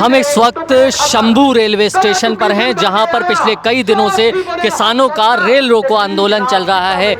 हम इस वक्त शंभू रेलवे स्टेशन पर हैं, जहां पर पिछले कई दिनों से किसानों का रेल रोको आंदोलन चल रहा है।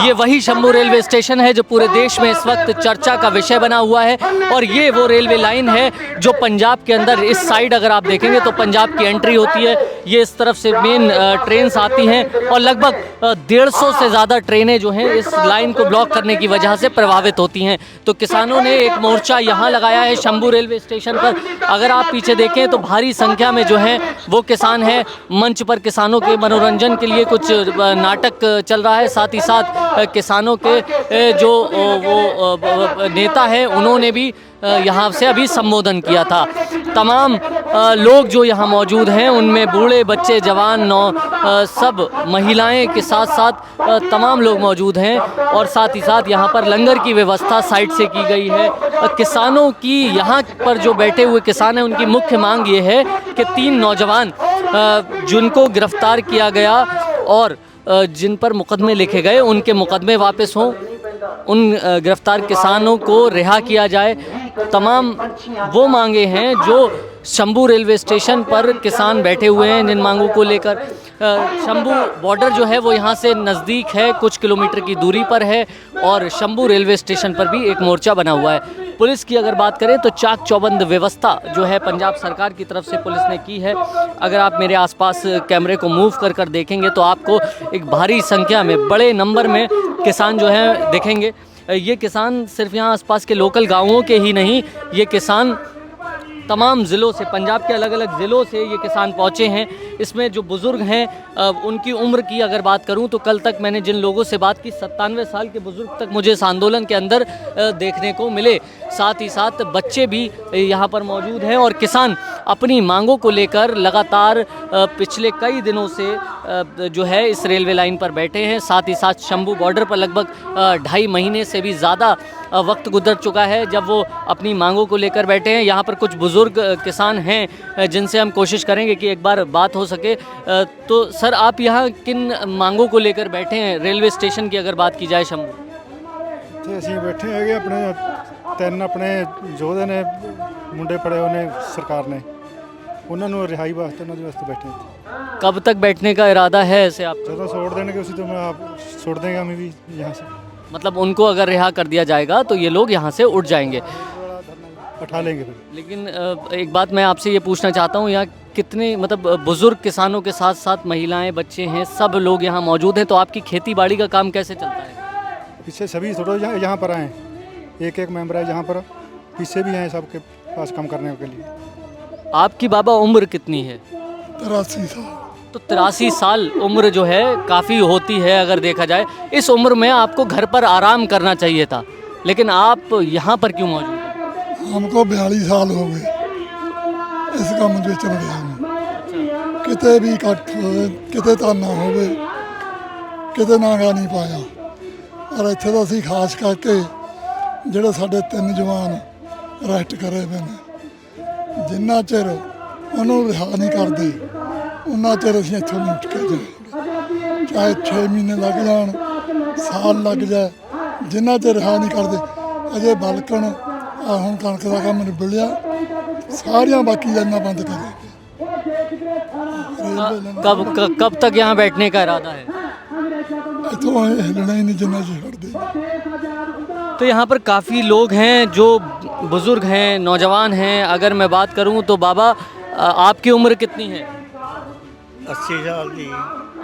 ये वही शंभू रेलवे स्टेशन है जो पूरे देश में इस वक्त चर्चा का विषय बना हुआ है, और ये वो रेलवे लाइन है जो पंजाब के अंदर इस साइड अगर आप देखेंगे तो पंजाब की एंट्री होती है। ये इस तरफ से मेन ट्रेन्स आती हैं और लगभग 150 से ज़्यादा ट्रेनें जो हैं इस लाइन को ब्लॉक करने की वजह से प्रभावित होती हैं। तो किसानों ने एक मोर्चा यहाँ लगाया है शंभू रेलवे स्टेशन पर। अगर आप पीछे देखें तो भारी संख्या में जो है वो किसान हैं। मंच पर किसानों के मनोरंजन के लिए कुछ नाटक चल रहा है, साथ ही साथ किसानों के जो वो नेता हैं उन्होंने भी यहाँ से अभी संबोधन किया था। तमाम लोग जो यहाँ मौजूद हैं उनमें बूढ़े, बच्चे, जवान, सब महिलाएं के साथ साथ तमाम लोग मौजूद हैं, और साथ ही साथ यहाँ पर लंगर की व्यवस्था साइड से की गई है। किसानों की यहाँ पर जो बैठे हुए किसान हैं उनकी मुख्य मांग ये है कि 3 नौजवान जिनको गिरफ्तार किया गया और जिन पर मुकदमे लिखे गए उनके मुकदमे वापस हों, उन गिरफ्तार किसानों को रिहा किया जाए। तमाम वो मांगे हैं जो शंभू रेलवे स्टेशन पर किसान बैठे हुए हैं जिन मांगों को लेकर। शंभू बॉर्डर जो है वो यहाँ से नज़दीक है, कुछ किलोमीटर की दूरी पर है, और शंभू रेलवे स्टेशन पर भी एक मोर्चा बना हुआ है। पुलिस की अगर बात करें तो चाक चौबंद व्यवस्था जो है पंजाब सरकार की तरफ से पुलिस ने की है। अगर आप मेरे आसपास कैमरे को मूव कर कर देखेंगे तो आपको एक भारी संख्या में, बड़े नंबर में किसान जो हैं दिखेंगे। ये किसान सिर्फ यहाँ आसपास के लोकल गाँवों के ही नहीं, ये किसान तमाम ज़िलों से, पंजाब के अलग अलग ज़िलों से ये किसान पहुँचे हैं। इसमें जो बुज़ुर्ग हैं उनकी उम्र की अगर बात करूं तो कल तक मैंने जिन लोगों से बात की 97 साल के बुज़ुर्ग तक मुझे इस आंदोलन के अंदर देखने को मिले। साथ ही साथ बच्चे भी यहाँ पर मौजूद हैं, और किसान अपनी मांगों को लेकर लगातार पिछले कई दिनों से जो है इस रेलवे लाइन पर बैठे हैं। साथ ही साथ शंभू बॉर्डर पर लगभग 2.5 महीने से भी ज़्यादा वक्त गुजर चुका है जब वो अपनी मांगों को लेकर बैठे हैं। यहाँ पर कुछ बुज़ुर्ग किसान हैं जिनसे हम कोशिश करेंगे कि एक बार बात हो सके। तो सर, आप यहाँ किन मांगों को लेकर बैठे हैं रेलवे स्टेशन की अगर बात की जाए शंभू? ਤੇ ਅਸੀਂ ਬੈਠੇ ਹੈਗੇ ਆਪਣੇ ਯੋਧੇ ਨੇ ਮੁੰਡੇ ਪੜੇ ਉਹਨੇ ਸਰਕਾਰ ਨੇ ਉਹਨਾਂ ਨੂੰ ਰਿਹਾਈ ਵਾਸਤੇ ਉਹਨਾਂ ਦੇ ਵਾਸਤੇ ਬੈਠੇ ਹਾਂ। कब तक बैठने का इरादा है ऐसे आप? ਜਦੋਂ छोड़ देंगे उसी तो मैं आप छोड़ देंगे हमें भी यहाँ से। मतलब उनको अगर रिहा कर दिया जाएगा तो ये लोग यहाँ से उठ जाएंगे। उठा लेंगे फिर। लेकिन एक बात मैं आपसे ये पूछना चाहता हूँ, यहाँ कितने मतलब बुज़ुर्ग किसानों के साथ साथ महिलाएं, बच्चे हैं, सब लोग यहाँ मौजूद हैं, तो आपकी खेती बाड़ी का काम कैसे चलता है? पीछे सभी थोड़ा यहाँ पर आए, एक मेंबर है यहाँ पर, पीछे भी हैं सबके पास काम करने के लिए। आपकी बाबा उम्र कितनी है? 83 साल। तो 83 साल उम्र जो है काफ़ी होती है अगर देखा जाए। इस उम्र में आपको घर पर आराम करना चाहिए था, लेकिन आप यहाँ पर क्यों मौजूद हैं? हमको 42 साल हो गए इस काम में चल रहे हैं। किते भी कट होवे, किते ताना होवे, किते नागा नहीं पाया। और इत्थे तो असीं खास करके ਜਿਹੜੇ ਸਾਡੇ 3 ਜਵਾਨ ਅਰੈਸਟ ਕਰੇ ਪਏ ਨੇ, ਜਿੰਨਾ ਚਿਰ ਉਹਨੂੰ ਰਿਹਾ ਨਹੀਂ ਕਰਦੇ ਉਹਨਾਂ ਚਿਰ ਅਸੀਂ ਇੱਥੋਂ ਨਹੀਂ ਉੱਠ ਕੇ ਜਾਵਾਂਗੇ। ਚਾਹੇ 6 ਮਹੀਨੇ ਲੱਗ ਜਾਣ, ਸਾਲ ਲੱਗ ਜਾਏ, ਜਿੰਨਾ ਚਿਰ ਰਿਹਾ ਨਹੀਂ ਕਰਦੇ। ਅਜੇ ਬਲਕਣ ਹੁਣ ਕਣਕ ਦਾ ਕੰਮ ਨਿਬੜਿਆ, ਸਾਰੀਆਂ ਬਾਕੀ ਲਾਈਨਾਂ ਬੰਦ ਕਰ ਦਿੱਤੀਆਂ। कब तक यहाँ बैठने का इरादा है? ਇੱਥੋਂ ਹਿੱਲਣਾ ਹੀ ਨਹੀਂ ਜਿੰਨਾ ਚਿਰ ਹਟਦੇ। तो यहाँ पर काफ़ी लोग हैं जो बुज़ुर्ग हैं, नौजवान हैं। अगर मैं बात करूँ तो बाबा आपकी उम्र कितनी है? 80 साल की।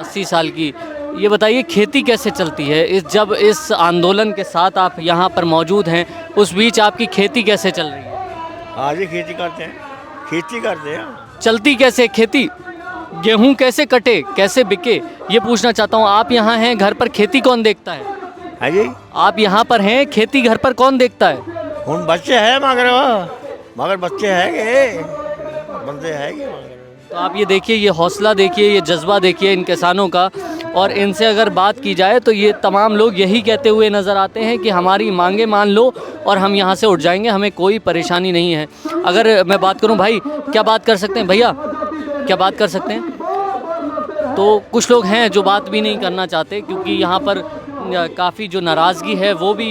80 साल की। ये बताइए खेती कैसे चलती है जब इस आंदोलन के साथ आप यहाँ पर मौजूद हैं, उस बीच आपकी खेती कैसे चल रही है? हाँ जी, खेती करते हैं, खेती करते हैं। चलती कैसे खेती? गेहूँ कैसे कटे, कैसे बिके, ये पूछना चाहता हूँ। आप यहाँ हैं, घर पर खेती कौन देखता है? हाँ जी, आप यहाँ पर हैं, खेती घर पर कौन देखता है? हम बच्चे हैं मगर बच्चे हैं बंदे हैं। तो आप ये देखिए, ये हौसला देखिए, ये जज्बा देखिए इन किसानों का। और इनसे अगर बात की जाए तो ये तमाम लोग यही कहते हुए नज़र आते हैं कि हमारी मांगे मान लो और हम यहाँ से उठ जाएंगे, हमें कोई परेशानी नहीं है। अगर मैं बात करूँ, भाई क्या बात कर सकते हैं? भैया क्या बात कर सकते हैं? तो कुछ लोग हैं जो बात भी नहीं करना चाहते, क्योंकि यहाँ पर काफ़ी जो नाराज़गी है वो भी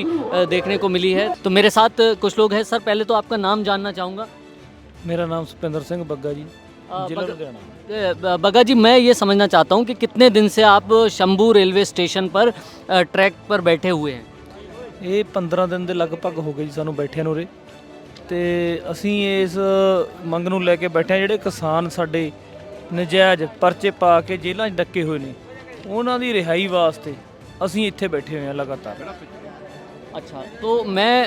देखने को मिली है। तो मेरे साथ कुछ लोग हैं। सर, पहले तो आपका नाम जानना चाहूँगा। मेरा नाम सुपिंदर सिंह बग्गा जी, जिला बग- लुधियाना। बग्गा जी, मैं ये समझना चाहता हूँ कि कितने दिन से आप शंभू रेलवे स्टेशन पर ट्रैक पर बैठे हुए हैं? ਇਹ 15 ਦਿਨ ਦੇ ਲਗਭਗ ਹੋ ਗਏ ਜੀ ਸਾਨੂੰ ਬੈਠਿਆਂ ਨੂੰ ਉਰੇ, ਤੇ ਅਸੀਂ ਇਸ ਮੰਗ ਨੂੰ ਲੈ ਕੇ ਬੈਠੇ ਹਾਂ ਜਿਹੜੇ ਕਿਸਾਨ ਸਾਡੇ ਨਜਾਇਜ਼ ਪਰਚੇ ਪਾ ਕੇ ਜੇਲ੍ਹਾਂ 'ਚ ਡੱਕੇ ਹੋਏ ਨੇ, ਉਹਨਾਂ ਦੀ ਰਿਹਾਈ ਵਾਸਤੇ ਅਸੀਂ ਇੱਥੇ ਬੈਠੇ ਹੋਏ ਹਾਂ ਲਗਾਤਾਰ। अच्छा, तो मैं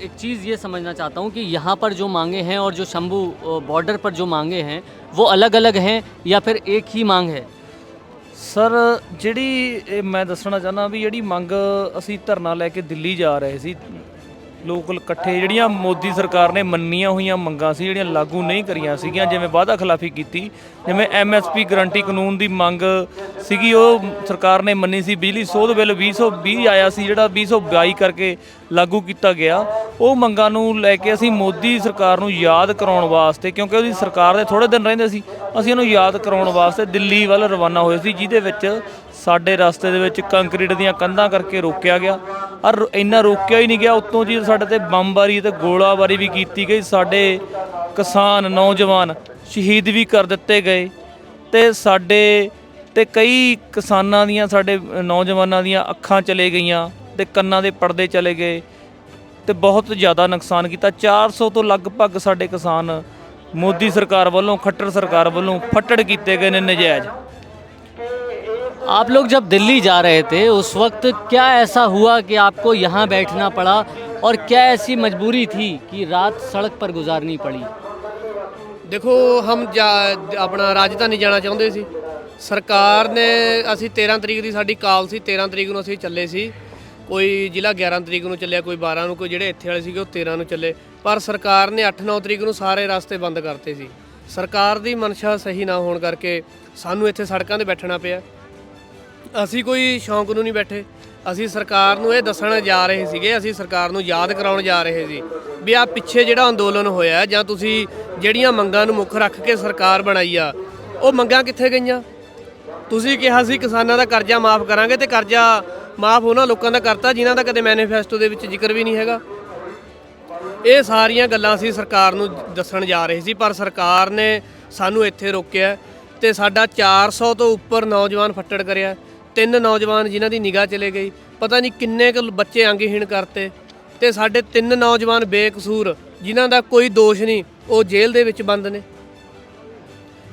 एक चीज़ ये समझना चाहता हूँ कि यहाँ पर जो मांगे हैं और जो शंभू बॉर्डर पर जो मांगे हैं वो अलग अलग हैं या फिर एक ही मांग है? ਸਰ ਜਿਹੜੀ ਇਹ ਮੈਂ ਦੱਸਣਾ ਚਾਹੁੰਦਾ ਵੀ ਜਿਹੜੀ ਮੰਗ ਅਸੀਂ ਧਰਨਾ ਲੈ ਕੇ ਦਿੱਲੀ ਜਾ ਰਹੇ ਸੀ, ਲੋਕ ਇਕੱਠੇ, ਜਿਹੜੀਆਂ ਮੋਦੀ ਸਰਕਾਰ ਨੇ ਮੰਨੀਆਂ ਹੋਈਆਂ ਮੰਗਾਂ ਸੀ ਜਿਹੜੀਆਂ ਲਾਗੂ ਨਹੀਂ ਕਰੀਆਂ ਸੀਗੀਆਂ, ਜਿਵੇਂ ਵਾਅਦਾ ਖਿਲਾਫੀ ਕੀਤੀ, ਜਿਵੇਂ MSP ਗਰੰਟੀ ਕਾਨੂੰਨ ਦੀ ਮੰਗ ਸੀਗੀ ਉਹ ਸਰਕਾਰ ਨੇ ਮੰਨੀ ਸੀ, ਬਿਜਲੀ ਸੋਧ ਬਿੱਲ 2020 ਆਇਆ ਸੀ ਜਿਹੜਾ 2022 ਕਰਕੇ ਲਾਗੂ ਕੀਤਾ ਗਿਆ, ਉਹ ਮੰਗਾਂ ਨੂੰ ਲੈ ਕੇ ਅਸੀਂ ਮੋਦੀ ਸਰਕਾਰ ਨੂੰ ਯਾਦ ਕਰਾਉਣ ਵਾਸਤੇ, ਕਿਉਂਕਿ ਉਹਦੀ ਸਰਕਾਰ ਦੇ ਥੋੜ੍ਹੇ ਦਿਨ ਰਹਿੰਦੇ ਸੀ, ਅਸੀਂ ਉਹਨੂੰ ਯਾਦ ਕਰਾਉਣ ਵਾਸਤੇ ਦਿੱਲੀ ਵੱਲ ਰਵਾਨਾ ਹੋਏ ਸੀ, ਜਿਹਦੇ ਵਿੱਚ ਸਾਡੇ ਰਸਤੇ ਦੇ ਵਿੱਚ ਕੰਕਰੀਟ ਦੀਆਂ ਕੰਧਾਂ ਕਰਕੇ ਰੋਕਿਆ ਗਿਆ। ਔਰ ਇੰਨਾ ਰੋਕਿਆ ਹੀ ਨਹੀਂ ਗਿਆ, ਉੱਤੋਂ ਜੀ ਸਾਡੇ ਤੇ ਬੰਬਾਰੀ ਤੇ ਗੋਲਾਬਾਰੀ ਵੀ ਕੀਤੀ ਗਈ, ਸਾਡੇ ਕਿਸਾਨ ਨੌਜਵਾਨ ਸ਼ਹੀਦ ਵੀ ਕਰ ਦਿੱਤੇ ਗਏ, ਤੇ ਸਾਡੇ ਤੇ ਕਈ ਕਿਸਾਨਾਂ ਦੀਆਂ, ਸਾਡੇ ਨੌਜਵਾਨਾਂ ਦੀਆਂ ਅੱਖਾਂ ਚਲੇ ਗਈਆਂ ਤੇ ਕੰਨਾਂ ਦੇ ਪਰਦੇ ਚਲੇ ਗਏ, ਤੇ ਬਹੁਤ ਜ਼ਿਆਦਾ ਨੁਕਸਾਨ ਕੀਤਾ। 400 ਤੋਂ ਲਗਭਗ ਸਾਡੇ ਕਿਸਾਨ ਮੋਦੀ ਸਰਕਾਰ ਵੱਲੋਂ, ਖੱਟਰ ਸਰਕਾਰ ਵੱਲੋਂ ਫੱਟੜ ਕੀਤੇ ਗਏ ਨੇ ਨਜਾਇਜ਼। आप लोग जब दिल्ली जा रहे थे उस वक्त क्या ऐसा हुआ कि आपको यहाँ बैठना पड़ा और क्या ऐसी मजबूरी थी कि रात सड़क पर गुजारनी पड़ी? ਦੇਖੋ ਆਪਣਾ ਰਾਜਧਾਨੀ ਜਾਣਾ ਚਾਹੁੰਦੇ ਸੀ, ਸਰਕਾਰ ਨੇ, ਅਸੀਂ 13 ਤਰੀਕ ਦੀ ਸਾਡੀ ਕਾਲ ਸੀ, 13 ਤਰੀਕ ਨੂੰ ਅਸੀਂ ਚੱਲੇ ਸੀ, ਕੋਈ ਜ਼ਿਲ੍ਹਾ 11 ਤਰੀਕ ਨੂੰ ਚੱਲਿਆ, ਕੋਈ 12 ਨੂੰ, ਕੋਈ ਜਿਹੜੇ ਇੱਥੇ ਵਾਲੇ ਸੀਗੇ ਉਹ 13 ਨੂੰ ਚੱਲੇ, ਪਰ ਸਰਕਾਰ ਨੇ 8-9 ਤਰੀਕ ਨੂੰ ਸਾਰੇ ਰਸਤੇ ਬੰਦ ਕਰਤੇ ਸੀ। ਸਰਕਾਰ ਦੀ ਮਨਸ਼ਾ ਸਹੀ ਨਾ ਹੋਣ ਕਰਕੇ ਸਾਨੂੰ ਇੱਥੇ ਸੜਕਾਂ 'ਤੇ ਬੈਠਣਾ ਪਿਆ। ਅਸੀਂ ਕੋਈ ਸ਼ੌਂਕ ਨੂੰ ਨਹੀਂ ਬੈਠੇ, ਅਸੀਂ ਸਰਕਾਰ ਨੂੰ ਇਹ ਦੱਸਣ ਜਾ ਰਹੇ ਸੀਗੇ, ਅਸੀਂ ਸਰਕਾਰ ਨੂੰ ਯਾਦ ਕਰਾਉਣ ਜਾ ਰਹੇ ਸੀ ਵੀ ਆਹ ਪਿੱਛੇ ਜਿਹੜਾ ਅੰਦੋਲਨ ਹੋਇਆ ਜਾਂ ਤੁਸੀਂ ਜਿਹੜੀਆਂ ਮੰਗਾਂ ਨੂੰ ਮੁੱਖ ਰੱਖ ਕੇ ਸਰਕਾਰ ਬਣਾਈ ਆ, ਉਹ ਮੰਗਾਂ ਕਿੱਥੇ ਗਈਆਂ? ਤੁਸੀਂ ਕਿਹਾ ਸੀ ਕਿਸਾਨਾਂ ਦਾ ਕਰਜ਼ਾ ਮਾਫ ਕਰਾਂਗੇ, ਤੇ ਕਰਜ਼ਾ ਮਾਫ ਉਹਨਾਂ ਲੋਕਾਂ ਦਾ ਕਰਤਾ ਜਿਨ੍ਹਾਂ ਦਾ ਕਦੇ ਮੈਨੀਫੈਸਟੋ ਦੇ ਵਿੱਚ ਜ਼ਿਕਰ ਵੀ ਨਹੀਂ ਹੈਗਾ। ਇਹ ਸਾਰੀਆਂ ਗੱਲਾਂ ਅਸੀਂ ਸਰਕਾਰ ਨੂੰ ਦੱਸਣ ਜਾ ਰਹੇ ਸੀ, ਪਰ ਸਰਕਾਰ ਨੇ ਸਾਨੂੰ ਇੱਥੇ ਰੋਕਿਆ ਤੇ ਸਾਡਾ 400 ਤੋਂ ਉੱਪਰ ਨੌਜਵਾਨ ਫੱਟੜ ਕਰਿਆ। 3 ਨੌਜਵਾਨ ਜਿਨ੍ਹਾਂ ਦੀ ਨਿਗਾਹ ਚਲੇ ਗਈ, ਪਤਾ ਨਹੀਂ ਕਿੰਨੇ ਕੁ ਬੱਚੇ ਅੰਗਹੀਣ ਕਰਤੇ, ਤੇ ਸਾਡੇ 3 ਨੌਜਵਾਨ ਬੇਕਸੂਰ ਜਿਨ੍ਹਾਂ ਦਾ ਕੋਈ ਦੋਸ਼ ਨਹੀਂ, ਉਹ ਜੇਲ੍ਹ ਦੇ ਵਿੱਚ ਬੰਦ ਨੇ।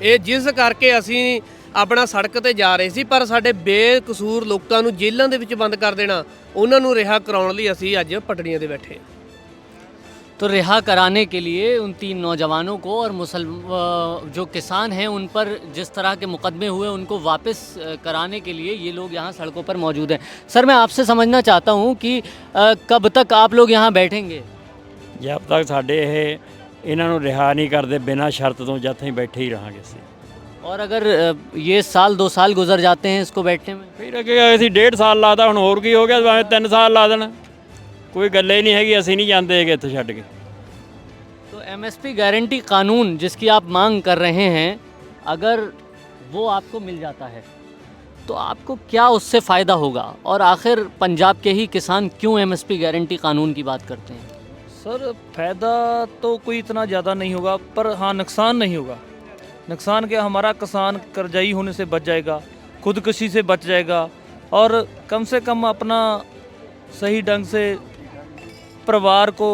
ਇਹ ਜਿਸ ਕਰਕੇ ਅਸੀਂ ਆਪਣਾ ਸੜਕ ਤੇ ਜਾ ਰਹੇ ਸੀ, ਪਰ ਸਾਡੇ ਬੇਕਸੂਰ ਲੋਕਾਂ ਨੂੰ ਜੇਲ੍ਹਾਂ ਦੇ ਵਿੱਚ ਬੰਦ ਕਰ ਦੇਣਾ, ਉਹਨਾਂ ਨੂੰ ਰਿਹਾ ਕਰਾਉਣ ਲਈ ਅਸੀਂ ਅੱਜ ਪਟੜੀਆਂ ਤੇ ਬੈਠੇ ਹਾਂ। तो रिहा कराने के लिए उन 3 नौजवानों को और जो किसान हैं उन पर जिस तरह के मुकदमे हुए उनको वापस कराने के लिए ये लोग यहाँ सड़कों पर मौजूद हैं। सर, मैं आपसे समझना चाहता हूँ कि कब तक आप लोग यहाँ बैठेंगे? जब तक साढ़े इन्हों रिहा नहीं करते बिना शर्त तो जब तक बैठे ही रहेंगे असीं। और अगर ये साल 2 साल गुजर जाते हैं इसको बैठने में? फिर अगे असीं 1.5 साल लाता, हुण होर की हो गया, भावें 3 साल ला देना, कोई गल ही नहीं हैगी, असीं नहीं जांदे हैगे इत्थों छड्ड के। तो MSP गारंटी कानून जिसकी आप मांग कर रहे हैं, अगर वो आपको मिल जाता है तो आपको क्या उससे फ़ायदा होगा? और आखिर पंजाब के ही किसान क्यों MSP गारंटी कानून की बात करते हैं? सर, फ़ायदा तो कोई इतना ज़्यादा नहीं होगा, पर हाँ नुकसान नहीं होगा। नुकसान क्या, हमारा किसान कर्जाई होने से बच जाएगा, खुदकुशी से बच जाएगा, और कम से कम अपना सही ढंग से परिवार को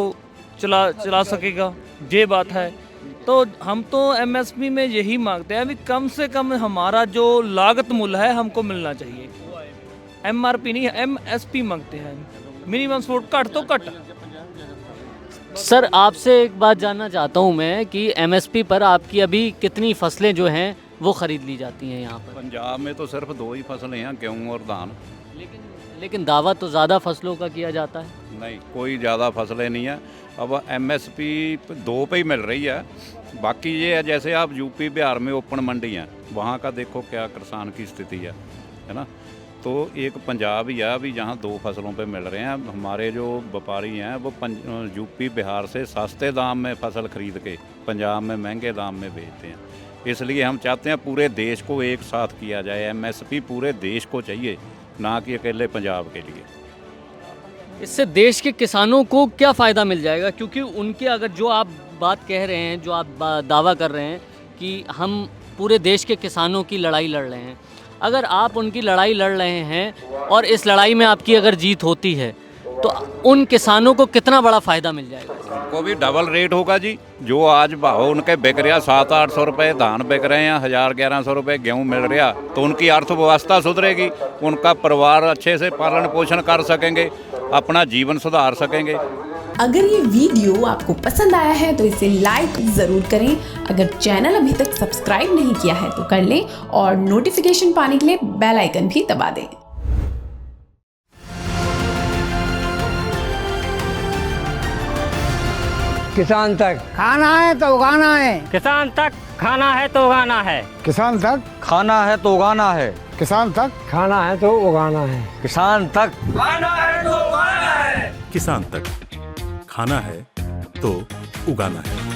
चला सकेगा, ये बात है। तो हम तो MSP में यही मांगते हैं भी कम से कम हमारा जो लागत मूल्य है हमको मिलना चाहिए। MRP नहीं, MSP मांगते हैं, मिनिमम सपोर्ट, घट तो घट। सर, आपसे एक बात जानना चाहता हूँ मैं कि MSP पर आपकी अभी कितनी फसलें जो हैं वो ख़रीद ली जाती हैं यहाँ पर? पंजाब में तो सिर्फ 2 ही फसलें हैं, गेहूँ और धान। लेकिन दावा तो ज़्यादा फसलों का किया जाता है। नहीं, कोई ज़्यादा फसलें नहीं है। अब MSP 2 पे ही मिल रही है। बाकी ये है, जैसे आप यूपी बिहार में ओपन मंडी हैं, वहाँ का देखो क्या किसान की स्थिति है ना। तो एक पंजाब ही है अभी जहाँ 2 फसलों पे मिल रहे हैं। हमारे जो व्यापारी हैं वो यूपी बिहार से सस्ते दाम में फसल खरीद के पंजाब में महंगे दाम में बेचते हैं। इसलिए हम चाहते हैं पूरे देश को एक साथ किया जाए। MSP पूरे देश को चाहिए, ना कि अकेले पंजाब के लिए। इससे देश के किसानों को क्या फ़ायदा मिल जाएगा? क्योंकि उनके अगर जो आप बात कह रहे हैं, जो आप दावा कर रहे हैं कि हम पूरे देश के किसानों की लड़ाई लड़ रहे हैं, अगर आप उनकी लड़ाई लड़ रहे हैं और इस लड़ाई में आपकी अगर जीत होती है तो उन किसानों को कितना बड़ा फ़ायदा मिल जाएगा? उनको भी डबल रेट होगा जी। जो आज भाव उनके बिक रहा 700-800 रुपये धान बिक रहे हैं, 1000-1100 रुपये गेहूँ मिल रहा, तो उनकी अर्थव्यवस्था सुधरेगी, उनका परिवार अच्छे से पालन पोषण कर सकेंगे, अपना जीवन सुधार सकेंगे। अगर ये वीडियो आपको पसंद आया है तो इसे लाइक ज़रूर करें। अगर चैनल अभी तक सब्सक्राइब नहीं किया है तो कर लें और नोटिफिकेशन पाने के लिए बेल आइकन भी दबा दें। किसान तक खाना है तो उगाना है, किसान तक खाना है तो उगाना है, किसान तक खाना है तो उगाना है, किसान तक खाना है तो उगाना है, किसान तक किसान तक खाना है तो उगाना है।